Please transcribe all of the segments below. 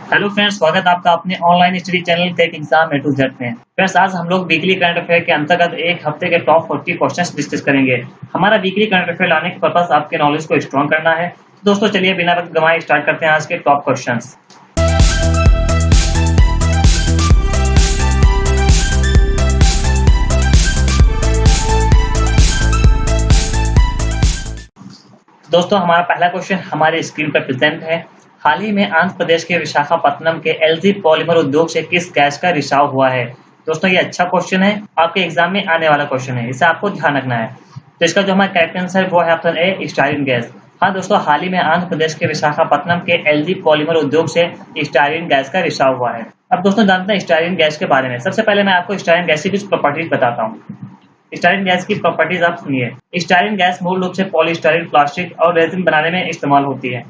Hello friends, स्वागत है आपका अपने online study channel tech exam A to Z में। फ्रेंड्स, आज हम लोग वीकली करंट अफेयर के अंतर्गत एक हफ्ते के टॉप 40 क्वेश्चंस डिस्कस करेंगे। हमारा वीकली करंट अफेयर लाने का पर्पस आपके नॉलेज को स्ट्रॉन्ग करना है। तो दोस्तों चलिए बिना वक्त गंवाए स्टार्ट करते हैं आज के टॉप क्वेश्चंस। दोस्तों हमारा पहला क्वेश्चन हमारे स्क्रीन पर प्रेजेंट है। हाल ही में आंध्र प्रदेश के विशाखापत्तनम के एलजी पॉलीमर उद्योग से किस गैस का रिसाव हुआ है? दोस्तों ये अच्छा क्वेश्चन है, आपके एग्जाम में आने वाला क्वेश्चन है, इसे आपको ध्यान रखना है। तो इसका जो हमारा करेक्ट आंसर है वो है ऑप्शन ए, स्टायरीन गैस। हाँ दोस्तों, हाल ही में आंध्र प्रदेश के विशाखापत्तनम के एलजी पॉलीमर उद्योग से स्टायरीन गैस का रिसाव हुआ है। अब दोस्तों जानते हैं स्टायरीन गैस के बारे में। सबसे पहले मैं आपको स्टायरीन गैस की कुछ प्रॉपर्टीज बताता हूँ। स्टायरीन गैस की प्रॉपर्टीज आप सुनिए। स्टायरीन गैस मूल रूप से पॉलीस्टायरीन, प्लास्टिक और रेजिन बनाने में इस्तेमाल होती है।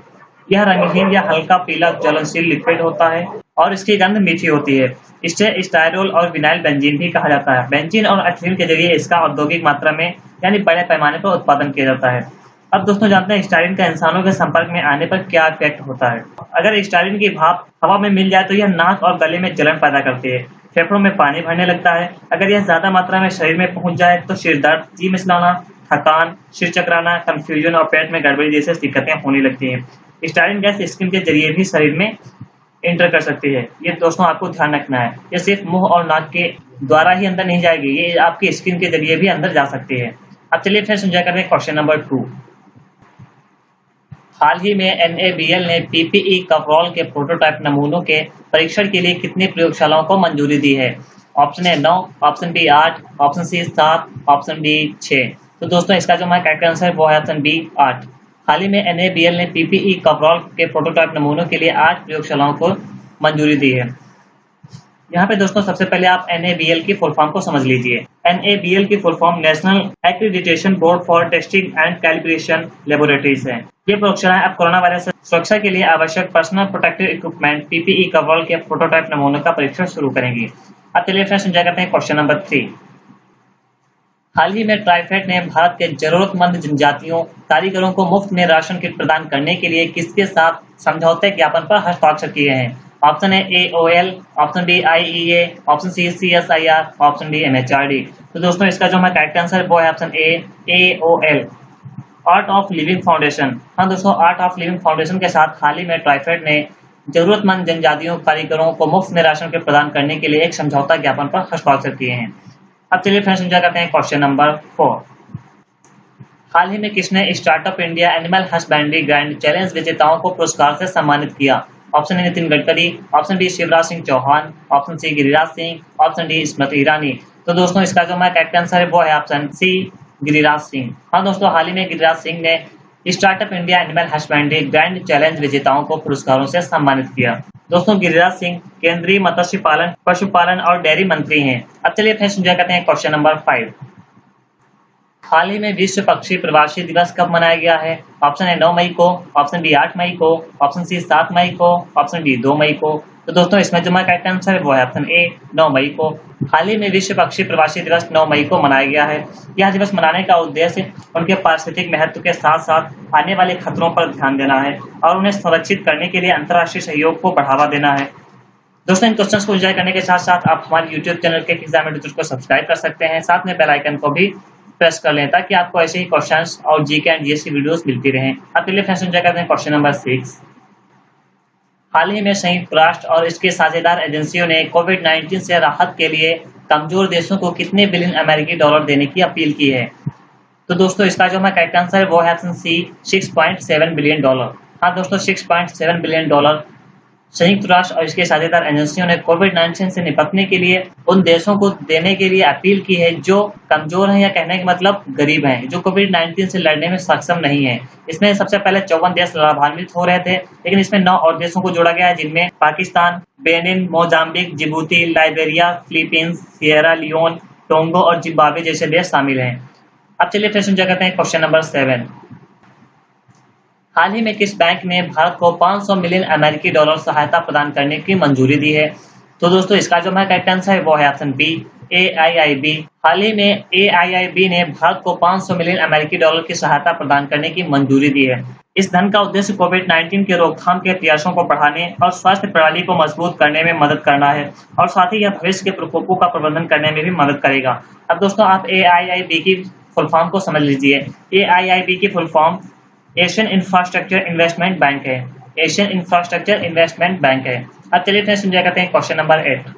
यह रंगहीन या हल्का पीला ज्वलनशील लिक्विड होता है और इसकी गंध मीठी होती है। इसे स्टायरोल और विनाइल बेंजीन भी कहा जाता है। बेंजीन और एथिलीन के जरिए इसका औद्योगिक मात्रा में यानी बड़े पैमाने पर उत्पादन किया जाता है। अब दोस्तों जानते हैं स्टायरीन का इंसानों के संपर्क में आने पर क्या इफेक्ट होता है। अगर स्टायरीन की भाप हवा में मिल जाए तो यह नाक और गले में जलन पैदा करती है, फेफड़ों में पानी भरने लगता है। अगर यह ज्यादा मात्रा में शरीर में पहुंच जाए तो सिर दर्द, जी मिचलाना, थकान, सिर चकराना, कंफ्यूजन और पेट में गड़बड़ी जैसी दिक्कतें होने लगती हैं। स्टायरीन गैस स्किन के जरिए भी शरीर में एंटर कर सकती है। ये दोस्तों आपको ध्यान रखना है। ये सिर्फ मुंह और नाक के द्वारा ही अंदर नहीं जाएगी, ये आपकी स्किन के जरिए भी अंदर जा सकती है। अब चलिए फिर समझा करते हैं क्वेश्चन नंबर 2। हाल ही में NABL ने PPE कवरऑल के प्रोटोटाइप नमूनों के परीक्षण के लिए कितनी प्रयोगशालाओं को मंजूरी दी है? Option A 9, option B 8, option C 7, option D 6। तो दोस्तों इसका जो हमारा करेक्ट आंसर है वो है ऑप्शन बी 8। हाल ही में NABL ने PPE कवरऑल के प्रोटोटाइप नमूनों के लिए 8 प्रयोगशालाओं को मंजूरी दी है। यहाँ पे दोस्तों सबसे पहले आप NABL की फुल फॉर्म को समझ लीजिए। NABL की full form national accreditation board for testing and calibration laboratories है। ये प्रयोगशालाएं अब कोरोना वायरस से सुरक्षा के लिए आवश्यक personal protective equipment PPE coverall के प्रोटोटाइप नमूनों का परीक्षण शुरू करेंगी। अब चलिए फ्रेंड्स समझा करते हैं क्वेश्चन नंबर 3। हाल ही में ट्राइफेड ने भारत के जरूरतमंद जनजातियों कारीगरों को मुफ्त में राशन किट प्रदान करने के लिए किसके साथ समझौते ज्ञापन पर हस्ताक्षर किए हैं? Option A AOL, option B IEA, option C CSIR, option D MHRD। तो दोस्तों इसका जो हमारा करेक्ट आंसर है वो है option A AOL, art of living foundation. हाँ दोस्तों, आर्ट ऑफ लिविंग फाउंडेशन के साथ हाल ही में ट्राइफेड ने जरूरतमंद जनजातियों कारीगरों को मुफ्त में राशन किट प्रदान करने के लिए एक समझौता ज्ञापन पर हस्ताक्षर किए हैं। अब चलिए फ्रेंड्स समझा करते हैं क्वेश्चन नंबर 4। हाल ही में किसने startup India animal husbandry grand challenge विजेताओं को पुरस्कार से सम्मानित किया? Option A Nitin Gadkari, option B Shivraj Singh Chouhan, option C Giriraj Singh, option D Smriti Irani. तो दोस्तों इसका जो हमारा करेक्ट आंसर है वो है ऑप्शन सी गिरिराज सिंह। हाँ दोस्तों, हाल ही में गिरिराज सिंह ने startup India animal husbandry grand challenge विजेताओं को पुरस्कारों से सम्मानित किया। दोस्तों गिरिराज सिंह केंद्रीय मत्स्य पालन, पशुपालन और डेयरी मंत्री हैं। अब चलिए फिर समझा करते हैं क्वेश्चन नंबर 5। हाल ही में विश्व पक्षी प्रवासी दिवस कब मनाया गया है? ऑप्शन ए 9 मई को, ऑप्शन बी 8 मई को, ऑप्शन सी 7 मई को, ऑप्शन डी 2 मई को। तो दोस्तों इसमें जो हमारा करेक्ट आंसर है वो है ऑप्शन ए 9 मई को। हाल ही में विश्व पक्षी प्रवासी दिवस 9 मई को मनाया गया है। यह दिवस मनाने का उद्देश्य उनके पारिस्थितिक महत्व के साथ साथ आने वाले खतरों पर ध्यान देना है और उन्हें सुरक्षित करने के लिए अंतर्राष्ट्रीय सहयोग को बढ़ावा देना है। दोस्तों इन क्वेश्चंस को एंजॉय करने के साथ साथ आप हमारे यूट्यूब चैनल के एग्जाम एडिटर को सब्सक्राइब कर सकते हैं, साथ में बेल आइकन को भी प्रेस कर लें ताकि आपको ऐसे ही क्वेश्चंस और जीके एंड जीएस की वीडियोस मिलती रहें। अब चलिए फ्रेंड्स एंजॉय करते हैं क्वेश्चन नंबर 6। हाल ही में संयुक्त राष्ट्र और इसके साझेदार एजेंसियों ने कोविड-19 से राहत के लिए कमजोर देशों को कितने बिलियन अमेरिकी डॉलर देने की अपील की है? तो दोस्तों इसका जो हमारा करेक्ट आंसर है वो है ऑप्शन सी 6.7 बिलियन डॉलर। हाँ दोस्तों, 6.7 बिलियन डॉलर संयुक्त राष्ट्र और इसके साझेदार एजेंसियों ने कोविड-19 से निपटने के लिए उन देशों को देने के लिए अपील की है जो कमजोर हैं, या कहने का मतलब गरीब हैं, जो कोविड-19 से लड़ने में सक्षम नहीं है। इसमें सबसे पहले 54 देश लाभान्वित हो रहे थे, लेकिन इसमें 9 और देशों को जोड़ा गया है, जिनमें Pakistan, Benin, Mozambique, Djibouti, Liberia, Philippines, Sierra Leone, Togo और जिम्बाब्वे जैसे देश शामिल हैं। अब चलिए फिर समझा करते हैं क्वेश्चन नंबर 7। हाल ही में किस बैंक ने भारत को 500 मिलियन अमेरिकी डॉलर सहायता प्रदान करने की मंजूरी दी है? तो दोस्तों इसका जो हमारा करेक्ट आंसर है वो है ऑप्शन बी AIIB। हाल ही में AIIB ने भारत को 500 मिलियन अमेरिकी डॉलर की सहायता प्रदान करने की मंजूरी दी है। इस धन का उद्देश्य कोविड-19 के रोकथाम के प्रयासों को बढ़ाने और स्वास्थ्य प्रणाली को मजबूत करने में मदद करना है और साथ ही यह भविष्य के प्रकोपों का प्रबंधन करने में भी मदद करेगा। अब दोस्तों आप AIIB की फुल फॉर्म को समझ लीजिए। AIIB की full form Asian infrastructure investment bank है। एशियन इंफ्रास्ट्रक्चर इन्वेस्टमेंट बैंक है। अब चलिए फ्रेंड्स समझा करते हैं क्वेश्चन नंबर 8।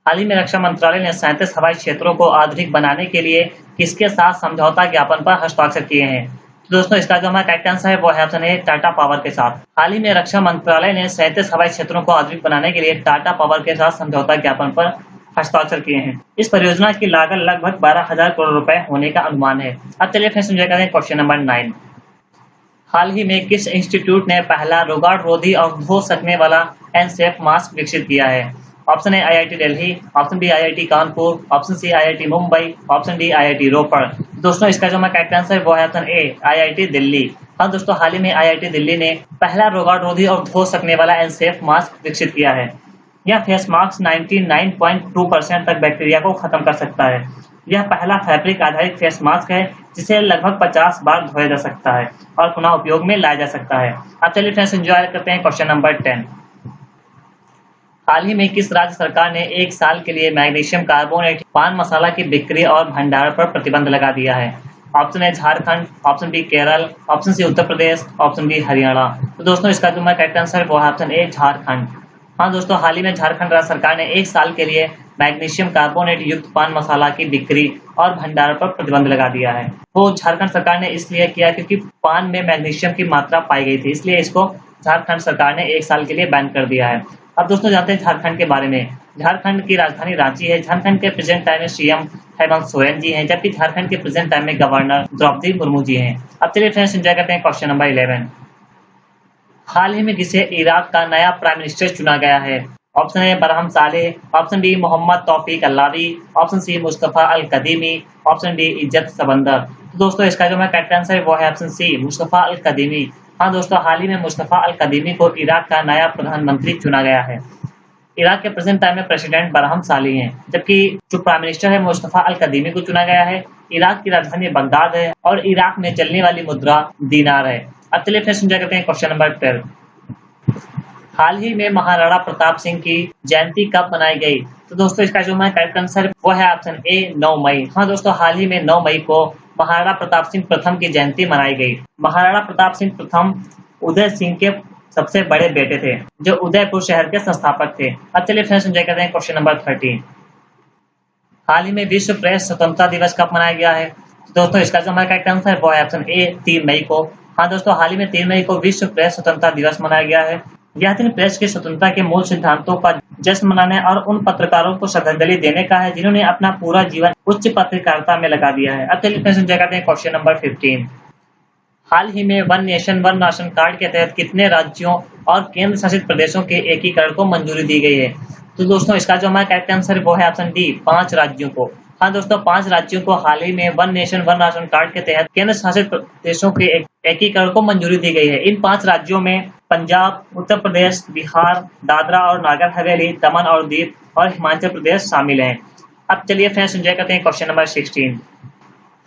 हाल ही में रक्षा मंत्रालय ने 37 हवाई क्षेत्रों को आधुनिक बनाने के लिए किसके साथ समझौता ज्ञापन पर हस्ताक्षर किए हैं? तो दोस्तों इसका जो हमारा करेक्ट आंसर है वो है ऑप्शन ए टाटा पावर के साथ। हाल ही में रक्षा मंत्रालय ने 37 हवाई क्षेत्रों को आधुनिक बनाने के लिए टाटा पावर के साथ समझौता ज्ञापन पर हस्ताक्षर किए हैं। इस परियोजना की लागत लगभग 12,000 करोड़ रुपए होने का अनुमान है। अब चलिए फिर समझा करते हैं क्वेश्चन नंबर 9। हाल ही में किस इंस्टीट्यूट ने पहला रोगाण रोधी और धो सकने वाला एनसेफ मास्क विकसित किया है? Option A IIT Delhi, option B IIT Kanpur, option C IIT Mumbai, option D IIT Ropar. दोस्तों इसका जो हमारा करेक्ट आंसर है वो है ऑप्शन ए IIT दिल्ली। हाँ दोस्तों हाल ही में IIT दिल्ली ने पहला रोगाण रोधी और धो सकने वाला एनसेफ मास्क विकसित किया है। यह फेस मास्क 99.2% तक बैक्टीरिया को खत्म कर सकता है। यह पहला फैब्रिक आधारित फेस मास्क है जिसे लगभग 50 बार धोया जा सकता है और पुनः उपयोग में लाया जा सकता है। अब चलिए फ्रेंड्स एंजॉय करते हैं क्वेश्चन नंबर 10। हाल ही में किस राज्य सरकार ने 1 साल के लिए मैग्नीशियम कार्बोनेट पान मसाला की बिक्री और भंडारण पर प्रतिबंध लगा दिया है? Option A Jharkhand, option B Kerala, option C Uttar Pradesh, option D Haryana. तो दोस्तों इसका जो करेक्ट आंसर है वो है ऑप्शन ए झारखंड। हाँ दोस्तों हाल ही में झारखंड राज्य सरकार ने 1 साल के लिए मैग्नीशियम कार्बोनेट युक्त पान मसाला की बिक्री और भंडारण पर प्रतिबंध लगा दिया है। वो झारखंड सरकार ने इसलिए किया क्योंकि पान में मैग्नीशियम की मात्रा पाई गई थी, इसलिए इसको झारखंड सरकार ने 1 साल के लिए बैन कर दिया है। अब दोस्तों जानते हैं झारखंड के बारे में। झारखंड की राजधानी रांची है। झारखंड के प्रेजेंट टाइम में CM हेमंत सोरेन जी हैं, जबकि झारखंड के प्रेजेंट टाइम में गवर्नर द्रौपदी मुर्मू जी हैं। अब चलिए फ्रेंड्स एंजॉय करते हैं क्वेश्चन नंबर 11। हाल ही में किसे इराक का नया प्राइम मिनिस्टर चुना गया है? ऑप्शन ए बरहम सालेह, ऑप्शन बी मोहम्मद तौफीक अल्लावी, ऑप्शन सी मुस्तफा अल कदीमी, ऑप्शन डी इज्जत सबंदर। तो दोस्तों इसका जो करेक्ट आंसर है वो है ऑप्शन सी मुस्तफा अल कदीमी। हाँ दोस्तों हाल ही में मुस्तफा अल कदीमी को इराक का नया प्रधानमंत्री चुना गया है। इराक के प्रेजेंट टाइम में प्रेसिडेंट बरहम साली हैं, जबकि जो प्राइम मिनिस्टर है मुस्तफा अल कदीमी को चुना गया है। इराक की राजधानी बगदाद है और इराक में चलने वाली मुद्रा दीनार है। अब चलिए फिर समझा करते हैं क्वेश्चन नंबर 12। हाल ही में महाराणा प्रताप सिंह की जयंती कब मनाई गई? तो दोस्तों इसका जो करेक्ट आंसर वो है ऑप्शन ए 9 मई। हाँ दोस्तों हाल ही में 9 मई को महाराणा प्रताप सिंह प्रथम की जयंती मनाई गई। महाराणा प्रताप सिंह प्रथम उदय सिंह के सबसे बड़े बेटे थे, जो उदयपुर शहर के संस्थापक थे। अब चलिए फ्रेंड्स एंजॉय करते हैं क्वेश्चन नंबर 13। हाल ही में विश्व प्रेस स्वतंत्रता दिवस कब मनाया गया है? तो दोस्तों इसका जो करेक्ट आंसर है वो है ऑप्शन ए 3 मई को। हाँ दोस्तों हाल ही में 3 मई को विश्व प्रेस स्वतंत्रता दिवस मनाया गया है। यह दिन प्रेस की स्वतंत्रता के मूल सिद्धांतों का जश्न मनाने और उन पत्रकारों को श्रद्धांजलि देने का है जिन्होंने अपना पूरा जीवन उच्च पत्रकारिता में लगा दिया है। अब चलिए समझा करते हैं क्वेश्चन नंबर 15। हाल ही में one nation one ration card के तहत कितने राज्यों और केंद्र शासित प्रदेशों के एकीकरण को मंजूरी दी गई है? तो दोस्तों इसका जो करेक्ट आंसर वो है ऑप्शन डी 5 राज्यों को। हाँ दोस्तों 5 राज्यों को हाल ही में one nation one ration card के तहत केंद्र शासित प्रदेशों के एकीकरण को मंजूरी दी गई है। इन 5 राज्यों में पंजाब, उत्तर प्रदेश, बिहार, दादरा और नागर हवेली, दमन और दीव और हिमाचल प्रदेश शामिल हैं। अब चलिए फ्रेंड्स एंजॉय करते हैं क्वेश्चन नंबर 16।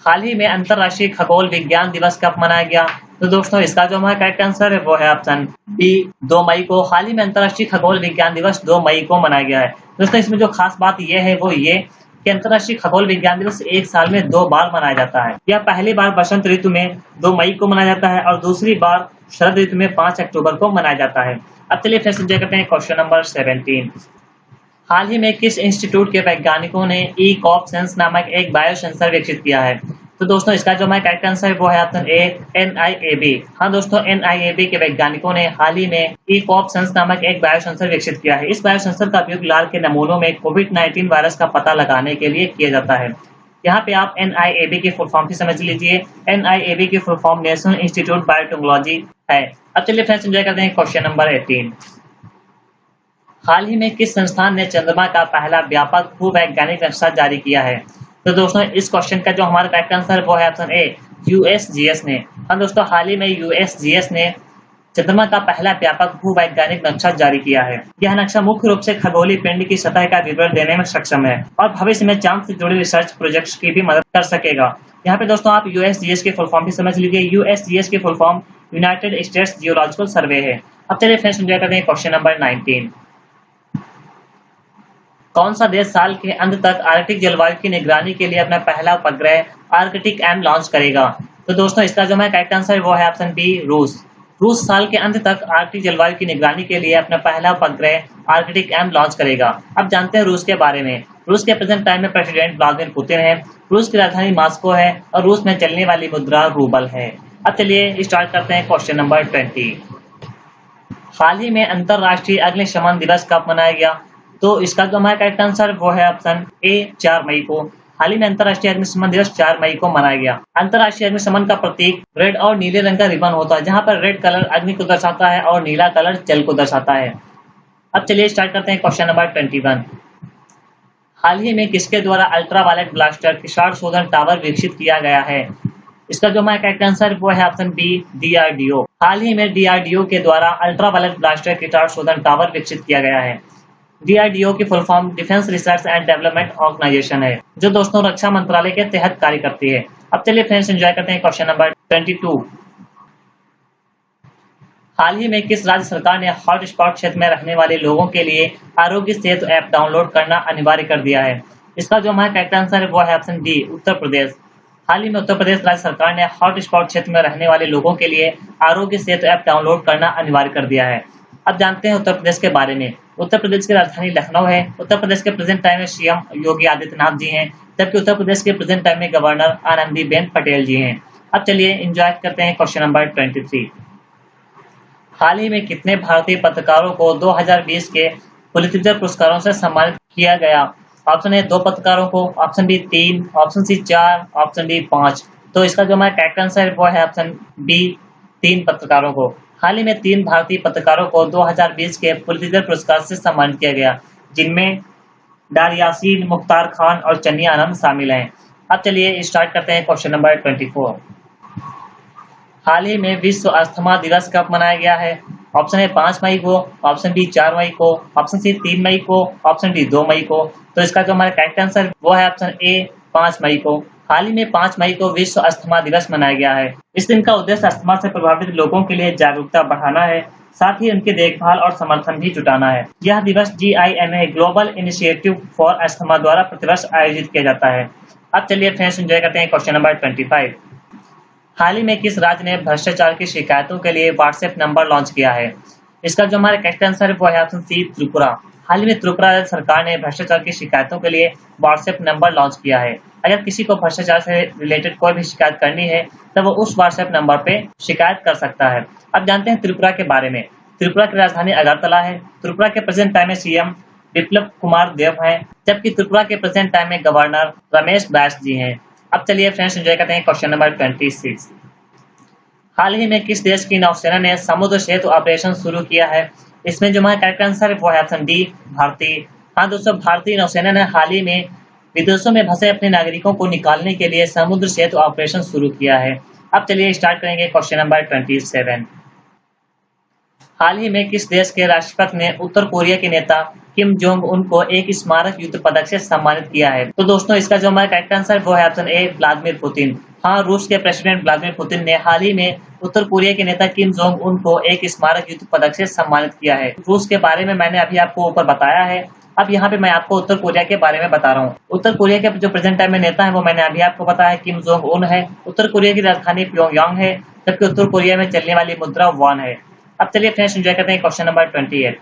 हाल ही में अंतर्राष्ट्रीय खगोल विज्ञान दिवस कब मनाया गया? तो दोस्तों इसका जो करेक्ट आंसर है वो है ऑप्शन बी 2 मई को। हाल ही में अंतर्राष्ट्रीय खगोल विज्ञान दिवस 2 मई को मनाया गया है। दोस्तों इसमें जो खास बात ये है वो ये कि अंतर्राष्ट्रीय खगोल विज्ञान दिवस 1 साल में 2 बार मनाया जाता है। यह पहली बार बसंत ऋतु में 2 मई को मनाया जाता है और दूसरी बार शरद ऋतु में 5 अक्टूबर को मनाया जाता है। अब चलिए फिर समझा करते हैं क्वेश्चन नंबर 17। हाल ही में किस इंस्टीट्यूट के वैज्ञानिकों ने ई-कॉप-सेंस नामक एक बायो सेंसर विकसित किया है? तो दोस्तों इसका जो करेक्ट आंसर है वो है ऑप्शन ए NIAB। हाँ दोस्तों NIAB के वैज्ञानिकों ने हाल ही में ई-कॉप-सेंस नामक एक बायो सेंसर विकसित किया है। इस बायो सेंसर का उपयोग लार के नमूनों में कोविड-19 वायरस का पता लगाने के लिए किया जाता है। यहाँ पे आप NIAB की फुल फॉर्म भी समझ लीजिए। NIAB की full form national institute biotechnology है। अब चलिए फ्रेंड्स एंजॉय करते हैं क्वेश्चन नंबर 18। हाल ही में किस संस्थान ने चंद्रमा का पहला व्यापक भूवैज्ञानिक नक्शा जारी किया है? तो दोस्तों इस क्वेश्चन का जो हमारा करेक्ट आंसर है वो है ऑप्शन ए USGS ने। हाँ दोस्तों हाल ही में USGS ने चंद्रमा का पहला व्यापक भूवैज्ञानिक नक्शा जारी किया है। यह नक्शा मुख्य रूप से खगोलीय पिंड की सतह का विवरण देने में सक्षम है और भविष्य में चांद से जुड़े रिसर्च प्रोजेक्ट्स की भी मदद कर सकेगा। यहाँ पे दोस्तों आप यूएसजीएस की फुल फॉर्म भी समझ लीजिए। यूएसजीएस की full form United States geological survey है। अब चलिए फ्रेंड्स एंजॉय करते हैं क्वेश्चन नंबर 19। कौन सा देश साल के अंत तक आर्कटिक जलवायु की निगरानी के लिए अपना पहला उपग्रह आर्कटिक एम लॉन्च करेगा? तो दोस्तों इसका जो है करेक्ट आंसर वो है ऑप्शन बी, रूस। रूस साल के अंत तक आर्कटिक जलवायु की निगरानी के लिए अपना पहला उपग्रह आर्कटिक एम लॉन्च करेगा। अब जानते हैं रूस के बारे में। रूस के प्रेजेंट टाइम में प्रेसिडेंट व्लादिमीर पुतिन है। रूस की राजधानी मॉस्को है और रूस में चलने वाली मुद्रा रूबल है। अब चलिए स्टार्ट करते हैं क्वेश्चन नंबर 20। हाल ही में अंतरराष्ट्रीय अग्निशमन दिवस कब मनाया गया? तो इसका जो हमारा करेक्ट आंसर वो है ऑप्शन ए, 4 मई को। हाल ही में अंतरराष्ट्रीय अग्निशमन दिवस 4 मई को मनाया गया। अंतरराष्ट्रीय अग्निशमन का प्रतीक रेड और नीले रंग का रिबन होता है, जहां पर रेड कलर अग्नि को दर्शाता है और नीला कलर जल को दर्शाता है। अब चलिए स्टार्ट करते हैं क्वेश्चन नंबर 21। हाल ही में किसके द्वारा अल्ट्रावायलेट ब्लास्टर किशार शोधन टावर विकसित किया गया है? इसका जो हमारा करेक्ट आंसर वो है ऑप्शन बी, डीआरडीओ। हाल ही में डीआरडीओ के द्वारा अल्ट्रावायलेट ब्लास्टर किशार शोधन टावर विकसित किया गया है। डीआरडीओ की full form defence research and development organisation है, जो दोस्तों रक्षा मंत्रालय के तहत कार्य करती है। अब चलिए फ्रेंड्स एंजॉय करते हैं क्वेश्चन नंबर 22। हाल ही में किस राज्य सरकार ने हॉटस्पॉट क्षेत्र में रहने वाले लोगों के लिए आरोग्य सेतु ऐप डाउनलोड करना अनिवार्य कर दिया है? इसका जो हमारा करेक्ट आंसर है वो है ऑप्शन डी, उत्तर प्रदेश। हाल ही में उत्तर प्रदेश राज्य सरकार ने हॉटस्पॉट क्षेत्र में रहने वाले लोगों के लिए आरोग्य सेतु ऐप डाउनलोड करना अनिवार्य कर दिया है। अब जानते हैं उत्तर प्रदेश के बारे में। उत्तर प्रदेश की राजधानी लखनऊ है। उत्तर प्रदेश के प्रेजेंट टाइम में सीएम योगी आदित्यनाथ जी हैं, जबकि उत्तर प्रदेश के प्रेजेंट टाइम में गवर्नर आनंदीबेन पटेल जी हैं। अब चलिए एंजॉय करते हैं क्वेश्चन नंबर 23। हाल ही में कितने भारतीय पत्रकारों को 2020 के पुलित्जर पुरस्कारों से सम्मानित किया गया? ऑप्शन ए 2 पत्रकारों को, option B 3, option C 4, option D 5। तो इसका जो हमारा करेक्ट आंसर है वो है ऑप्शन बी, 3 पत्रकारों को। हाल ही में 3 भारतीय पत्रकारों को 2020 के पुलित्जर पुरस्कार से सम्मानित किया गया, जिनमें डार यासीन, मुख्तार खान और चन्नी आनंद शामिल हैं। अब चलिए स्टार्ट करते हैं क्वेश्चन नंबर 24। हाल ही में विश्व अस्थमा दिवस कब मनाया गया है? ऑप्शन ए 5 मई को, ऑप्शन बी 4 मई को, ऑप्शन सी 3 मई को, ऑप्शन डी 2 मई को। तो इसका जो हमारा करेक्ट आंसर वो है ऑप्शन ए, 5 मई को। हाल ही में 5 मई को विश्व अस्थमा दिवस मनाया गया है। इस दिन का उद्देश्य अस्थमा से प्रभावित लोगों के लिए जागरूकता बढ़ाना है, साथ ही उनकी देखभाल और समर्थन भी जुटाना है। यह दिवस GIMA global initiative for asthma द्वारा प्रतिवर्ष आयोजित किया जाता है। अब चलिए फ्रेंड्स एंजॉय करते हैं क्वेश्चन नंबर 25। हाल ही में किस राज्य ने भ्रष्टाचार की शिकायतों के लिए व्हाट्सएप नंबर लॉन्च किया है? इसका जो हमारा करेक्ट आंसर है वो है ऑप्शन सी, त्रिपुरा। हाल ही में त्रिपुरा राज्य सरकार ने भ्रष्टाचार की शिकायतों के लिए व्हाट्सएप नंबर लॉन्च किया है। अगर किसी को भ्रष्टाचार से रिलेटेड कोई भी शिकायत करनी है तो वो उस व्हाट्सएप नंबर पे शिकायत कर सकता है। अब जानते हैं त्रिपुरा के बारे में। त्रिपुरा की राजधानी अगरतला है। त्रिपुरा के प्रेजेंट टाइम में सीएम बिप्लब कुमार देव हैं, जबकि त्रिपुरा के प्रेजेंट टाइम में गवर्नर रमेश बैस जी हैं। अब चलिए फ्रेंड्स एंजॉय करते हैं क्वेश्चन नंबर 26। हाल ही में किस देश की नौसेना ने समुद्र सेतु ऑपरेशन शुरू किया है? इसमें जो हमारा करेक्ट आंसर है वो है ऑप्शन डी, भारतीय। हाँ दोस्तों, भारतीय नौसेना ने हाल ही में विदेशों में फंसे अपने नागरिकों को निकालने के लिए समुद्र सेतु ऑपरेशन शुरू किया है। अब चलिए स्टार्ट करेंगे क्वेश्चन नंबर 27। हाल ही में किस देश के राष्ट्रपति ने उत्तर कोरिया के नेता किम जोंग उन को एक स्मारक युद्ध पदक से सम्मानित किया है? तो दोस्तों इसका जो हमारा करेक्ट आंसर वो है ऑप्शन ए, व्लादिमीर पुतिन। हाँ, रूस के प्रेसिडेंट व्लादिमीर पुतिन ने हाल ही में उत्तर कोरिया के नेता किम जोंग उन को एक स्मारक युद्ध पदक से सम्मानित किया है। रूस के बारे में मैंने अभी आपको ऊपर बताया है। अब यहाँ पे मैं आपको उत्तर कोरिया के बारे में बता रहा हूँ। उत्तर कोरिया के जो प्रेजेंट टाइम में नेता है वो मैंने अभी आपको बताया, किम जोंग उन है। उत्तर कोरिया की राजधानी प्योंगयांग है, जबकि उत्तर कोरिया में चलने वाली मुद्रा वॉन है। अब चलिए फ्रेंड्स एंजॉय करते हैं क्वेश्चन नंबर 28।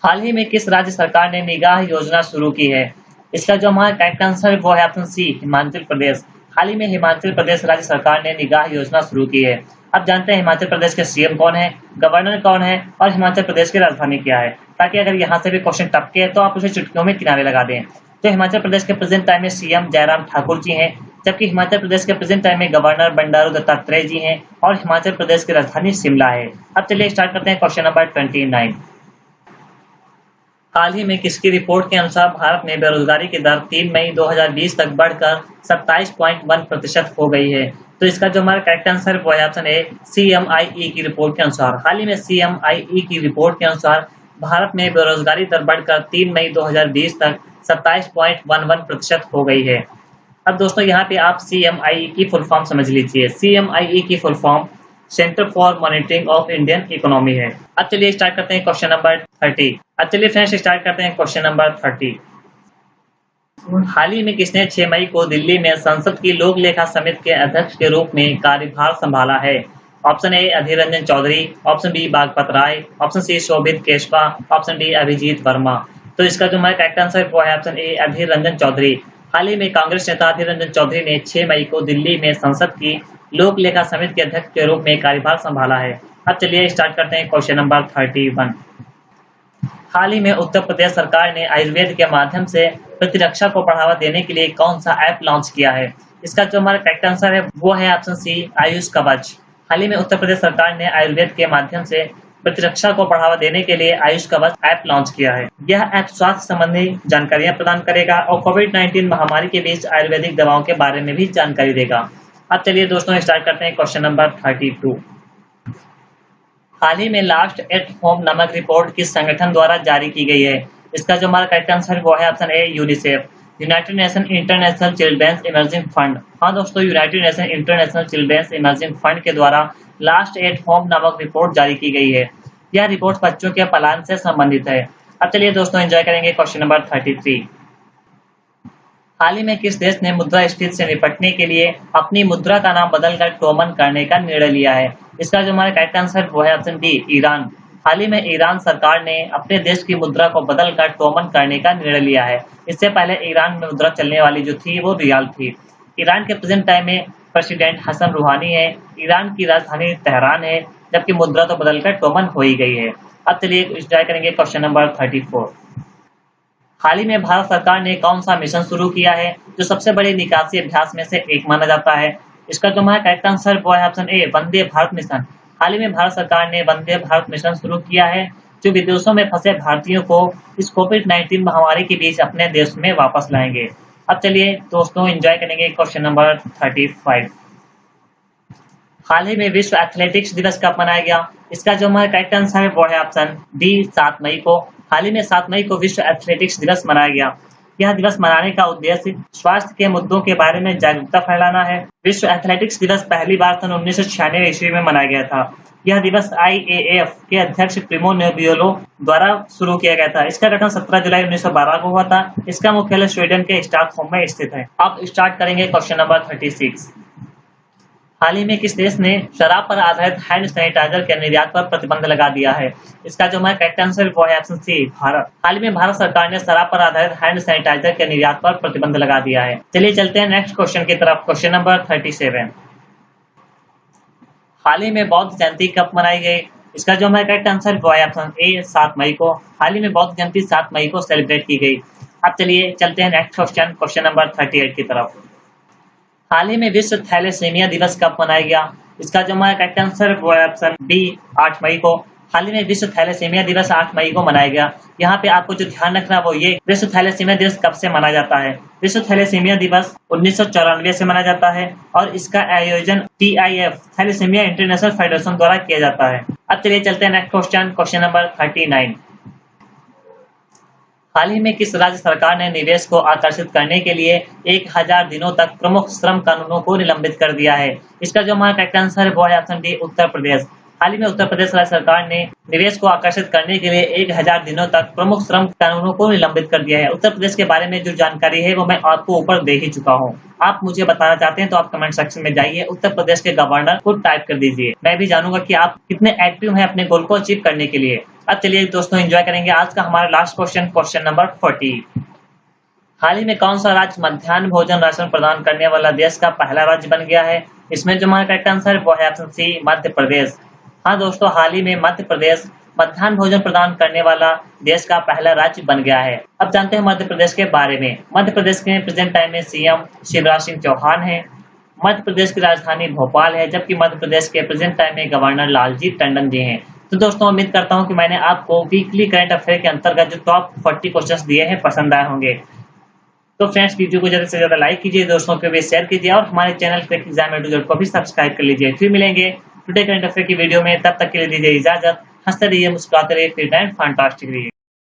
हाल ही में किस राज्य सरकार ने निगाह योजना शुरू की है? इसका जो हमारा करेक्ट आंसर है वो है ऑप्शन सी, हिमाचल प्रदेश। हाल ही में हिमाचल प्रदेश राज्य सरकार ने निगाह योजना शुरू की है। अब जानते हैं हिमाचल प्रदेश के सीएम कौन है, गवर्नर कौन है और हिमाचल प्रदेश की राजधानी क्या है, ताकि अगर यहाँ से भी क्वेश्चन टपके तो आप उसे चुटकियों में किनारे लगा दें। तो हिमाचल प्रदेश के प्रेजेंट टाइम में सीएम जयराम ठाकुर जी हैं, जबकि हिमाचल प्रदेश के प्रेजेंट टाइम में गवर्नर बंडारू दत्तात्रेय जी हैं और हिमाचल प्रदेश की राजधानी शिमला है। अब चलिए स्टार्ट करते हैं क्वेश्चन नंबर 29। हाल ही में किसकी रिपोर्ट के अनुसार भारत में बेरोजगारी की दर 3 मई 2020 तक बढ़कर 27.1% हो गई है? तो इसका जो हमारा करेक्ट आंसर है वो है ऑप्शन ए, CMIE की रिपोर्ट के अनुसार। हाल ही में CMIE की रिपोर्ट के अनुसार भारत में बेरोजगारी दर बढ़कर 3 मई 2020 तक 27.11% हो गई है। अब दोस्तों यहाँ पे आप CMIE की फुल फॉर्म समझ लीजिए। CMIE की full form centre for monitoring of Indian economy है। अब चलिए स्टार्ट करते हैं क्वेश्चन नंबर 30। अब चलिए फ्रेंड्स स्टार्ट करते हैं क्वेश्चन नंबर 30। हाल ही में किसने 6 मई को दिल्ली में संसद की लोक लेखा समिति के अध्यक्ष के रूप में कार्यभार संभाला है? Option A Adhir Ranjan Chowdhury, option B Baghpat Rai, option C Shobhit Keshava, option D Abhijit Verma. तो इसका जो हमारा करेक्ट आंसर वो है ऑप्शन ए अधीर रंजन चौधरी। हाल ही में कांग्रेस नेता अधीर रंजन चौधरी ने 6 मई को दिल्ली में संसद की लोक लेखा समिति के अध्यक्ष के रूप में कार्यभार संभाला है। अब चलिए स्टार्ट करते हैं क्वेश्चन नंबर 31। हाल ही में उत्तर प्रदेश सरकार ने आयुर्वेद के माध्यम से प्रतिरक्षा को बढ़ावा देने के लिए कौन सा ऐप लॉन्च किया है? इसका जो हमारा करेक्ट आंसर है वो है ऑप्शन सी आयुष कवच। हाल ही में उत्तर प्रदेश सरकार ने आयुर्वेद के माध्यम से प्रतिरक्षा को बढ़ावा देने के लिए आयुष कवच ऐप लॉन्च किया है। यह ऐप स्वास्थ्य संबंधी जानकारियां प्रदान करेगा और कोविड-19 महामारी के बीच आयुर्वेदिक दवाओं के बारे में भी जानकारी देगा। अब चलिए दोस्तों स्टार्ट करते हैं क्वेश्चन नंबर 32। हाल ही में लास्ट एट होम नामक रिपोर्ट किस संगठन द्वारा जारी की गई है? इसका जो हमारा करेक्ट आंसर वो है option A UNICEF, united nation international children's emerging fund. हाँ दोस्तों, united nation international children's emerging fund के द्वारा लास्ट एट होम नामक रिपोर्ट जारी की गई है। यह रिपोर्ट बच्चों के पलायन से संबंधित है। अब चलिए दोस्तों एंजॉय करेंगे क्वेश्चन नंबर 33। हाल ही में किस देश ने मुद्रास्फीति से निपटने के लिए अपनी मुद्रा का नाम बदलकर टोमन करने का निर्णय लिया है? इसका जो हमारा करेक्ट आंसर वो है ऑप्शन डी ईरान। हाल ही में ईरान सरकार ने अपने देश की मुद्रा को बदलकर टोमन करने का निर्णय लिया है। इससे पहले ईरान में मुद्रा चलने वाली जो थी वो रियाल थी। ईरान के प्रेजेंट टाइम में प्रेसिडेंट हसन रूहानी है। ईरान की राजधानी तेहरान है, जबकि मुद्रा तो बदलकर टोमन हो ही गई है। अब चलिए एंजॉय करेंगे क्वेश्चन नंबर 34। हाल ही में भारत सरकार ने कौन सा मिशन शुरू किया है जो सबसे बड़े निकासी अभ्यास में से एक माना जाता है? इसका जो हमारा करेक्ट आंसर वो है option A Vande Bharat mission. हाल ही में भारत सरकार ने वंदे भारत मिशन शुरू किया है जो विदेशों में फंसे भारतीयों को इस कोविड-19 महामारी के बीच अपने देश में वापस लाएंगे। अब चलिए दोस्तों एंजॉय करेंगे क्वेश्चन नंबर 35। हाल ही में विश्व एथलेटिक्स दिवस कब मनाया गया? इसका जो हमारा करेक्ट आंसर है वो है ऑप्शन डी 7 मई को। हाल ही में 7 मई को विश्व एथलेटिक्स दिवस मनाया गया। यह दिवस मनाने का उद्देश्य स्वास्थ्य के मुद्दों के बारे में जागरूकता फैलाना है। विश्व एथलेटिक्स दिवस पहली बार सन 1996 ईस्वी में मनाया गया था। यह दिवस IAAF के अध्यक्ष प्रिमो नेबियोलो द्वारा शुरू किया गया था। इसका गठन 17 जुलाई 1912 को हुआ था। इसका मुख्यालय स्वीडन के स्टॉकहोम में स्थित है। अब स्टार्ट करेंगे क्वेश्चन नंबर 36। हाल ही में किस देश ने शराब पर आधारित हैंड सैनिटाइजर के निर्यात पर प्रतिबंध लगा दिया है? इसका जो हमारा करेक्ट आंसर वो है ऑप्शन सी भारत। हाल ही में भारत सरकार ने शराब पर आधारित हैंड सैनिटाइजर के निर्यात पर प्रतिबंध लगा दिया है। चलिए चलते हैं नेक्स्ट क्वेश्चन की तरफ, क्वेश्चन नंबर 37। हाल ही में बौद्ध जयंती कब मनाई गई? इसका जो हमारा करेक्ट आंसर वो है ऑप्शन ए 7 मई को। हाल ही में बौद्ध जयंती 7 मई को सेलिब्रेट की गई। अब चलिए चलते हैं नेक्स्ट क्वेश्चन, क्वेश्चन नंबर 38 की तरफ। हाल ही में विश्व थैलेसीमिया दिवस कब मनाया गया? इसका जो हमारा करेक्ट आंसर वो है ऑप्शन बी 8 मई को। हाल ही में विश्व थैलेसीमिया दिवस 8 मई को मनाया गया। यहाँ पे आपको जो ध्यान रखना वो ये, विश्व थैलेसीमिया दिवस कब से मनाया जाता है? विश्व थैलेसीमिया दिवस 1994 से मनाया जाता है और इसका आयोजन TIF थैलेसीमिया इंटरनेशनल फेडरेशन द्वारा किया जाता है। अब चलिए चलते हैं नेक्स्ट क्वेश्चन, क्वेश्चन नंबर 39। हाल ही में किस राज्य सरकार ने निवेश को आकर्षित करने के लिए 1000 दिनों तक प्रमुख श्रम कानूनों को निलंबित कर दिया है? इसका जो हमारा करेक्ट आंसर है वो है ऑप्शन डी उत्तर प्रदेश। हाल ही में उत्तर प्रदेश राज्य सरकार ने निवेश को आकर्षित करने के लिए 1000 दिनों तक प्रमुख श्रम कानूनों को निलंबित कर दिया है। उत्तर प्रदेश के बारे में जो जानकारी है वो मैं आपको ऊपर दे ही चुका हूँ। आप मुझे बताना चाहते हैं तो आप कमेंट सेक्शन में जाइए, उत्तर प्रदेश के गवर्नर को टाइप कर दीजिए। मैं भी जानूंगा कि आप कितने एक्टिव हैं अपने गोल को अचीव करने के लिए। अब चलिए दोस्तों एंजॉय करेंगे आज का हमारा लास्ट क्वेश्चन, क्वेश्चन नंबर 40। हाल ही में कौन सा राज्य मध्याह्न भोजन राशन प्रदान करने वाला देश का पहला राज्य बन गया है? इसमें जो हमारा करेक्ट आंसर है वो है ऑप्शन सी मध्य प्रदेश। हाँ दोस्तों, हाल ही में मध्य प्रदेश मध्याह्न भोजन प्रदान करने वाला देश का पहला राज्य बन गया है। अब जानते हैं मध्य प्रदेश के बारे में। मध्य प्रदेश के प्रेजेंट टाइम में CM शिवराज सिंह चौहान है। मध्य प्रदेश की राजधानी भोपाल है, जबकि मध्य प्रदेश के प्रेजेंट टाइम में गवर्नर लालजी टंडन जी हैं। तो दोस्तों उम्मीद करता हूं कि मैंने आपको वीकली करंट अफेयर के अंतर्गत जो टॉप 40 क्वेश्चंस दिए हैं पसंद आए होंगे। तो फ्रेंड्स वीडियो को ज़्यादा से ज़्यादा लाइक कीजिए, दोस्तों के बीच शेयर कीजिए और हमारे चैनल क्विक एग्जाम एडुकेट को भी सब्सक्राइब कर लीजिए। फिर मिलेंगे टुडे करंट अफेयर की वीडियो में, तब तक के लिए दीजिए इजाजत। हंसते रहिए, मुस्कुराते रहिए, फिट एंड फैंटास्टिक रहिए।